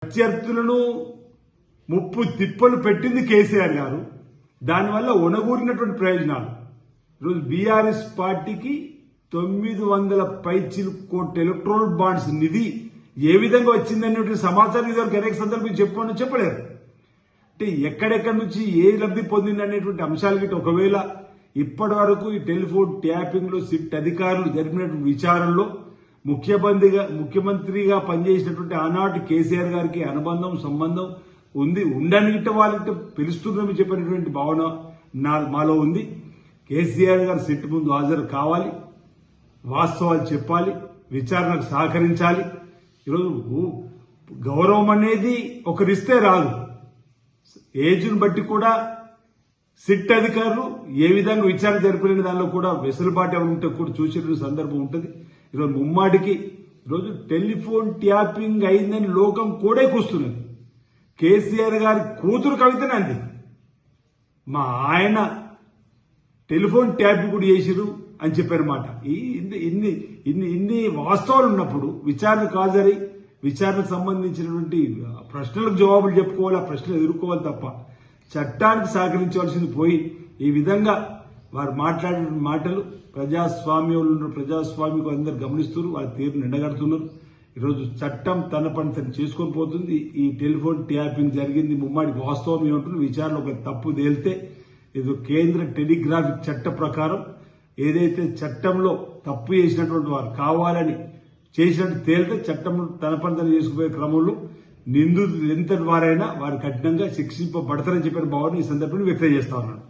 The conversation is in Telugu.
ప్రత్యర్థులను ముప్పు తిప్పలు పెట్టింది కేసీఆర్ గారు. దానివల్ల ఒనగూరినటువంటి ప్రయోజనాలు ఈరోజు బీఆర్ఎస్ పార్టీకి 900 పైచిలు కోట్ల ఎలక్ట్రల్ బాండ్స్ నిధి ఏ విధంగా వచ్చిందనేటువంటి సమాచారం ఇదివరకు అనేక సందర్భం చెప్పలేరు. అంటే ఎక్కడెక్కడి నుంచి ఏ లబ్ధి పొందింది అనేటువంటి అంశాలు గిట్ట ఒకవేళ ఇప్పటి వరకు ఈ టెలిఫోన్ ట్యాపింగ్ లో సిట్ అధికారులు జరిపినటువంటి విచారణలో ముఖ్యమంత్రిగా పనిచేసినటువంటి ఆనాటి కేసీఆర్ గారికి అనుబంధం సంబంధం ఉండని గిట్ట వాళ్ళకి పిలుస్తుందని చెప్పినటువంటి భావన మాలో ఉంది. కేసీఆర్ గారు సిట్ ముందు హాజరు కావాలి, వాస్తవాలు చెప్పాలి, విచారణకు సహకరించాలి. ఈరోజు గౌరవం అనేది ఒకరిస్తే రాదు. ఏజ్ను బట్టి కూడా సిట్ అధికారులు ఏ విధంగా విచారణ జరిపిన దానిలో కూడా వెసులుబాటు ఎవరు ఉంటే కూడా చూసిన సందర్భం ఉంటుంది. ఈరోజు ముమ్మాటికి ఈరోజు టెలిఫోన్ ట్యాపింగ్ అయిందని లోకం కూడా కూస్తున్నది. కేసీఆర్ గారి కూతురు కవితనే అంది, మా ఆయన టెలిఫోన్ ట్యాపింగ్ కూడా చేసిరు అని చెప్పారన్నమాట. ఇన్ని వాస్తవాలు ఉన్నప్పుడు విచారణకు హాజరై విచారణకు సంబంధించినటువంటి ప్రశ్నలకు జవాబులు చెప్పుకోవాలి, ఆ ప్రశ్నలు ఎదుర్కోవాలి తప్ప చట్టానికి సహకరించవలసింది పోయి ఈ విధంగా వారు మాట్లాడిన మాటలు ప్రజాస్వామ్యం అందరు గమనిస్తున్నారు, వారి తీరును ఎండగడుతున్నారు. ఈరోజు చట్టం తన పని తను చేసుకొని పోతుంది. ఈ టెలిఫోన్ ట్యాపింగ్ జరిగింది ముమ్మాడికి వాస్తవం ఏమంటుంది, విచారణ ఒక తప్పు తేలితే ఇది కేంద్ర టెలిగ్రాఫిక్ చట్ట ప్రకారం ఏదైతే చట్టంలో తప్పు చేసినటువంటి వారు కావాలని చేసినట్టు తేలితే చట్టం తన పని తను చేసుకుపోయే క్రమంలో నిందితులు ఎంతటి వారైనా వారు కఠినంగా శిక్షింపబడతారని చెప్పిన భావన ఈ సందర్భంగా వ్యక్తం చేస్తా ఉన్నాను.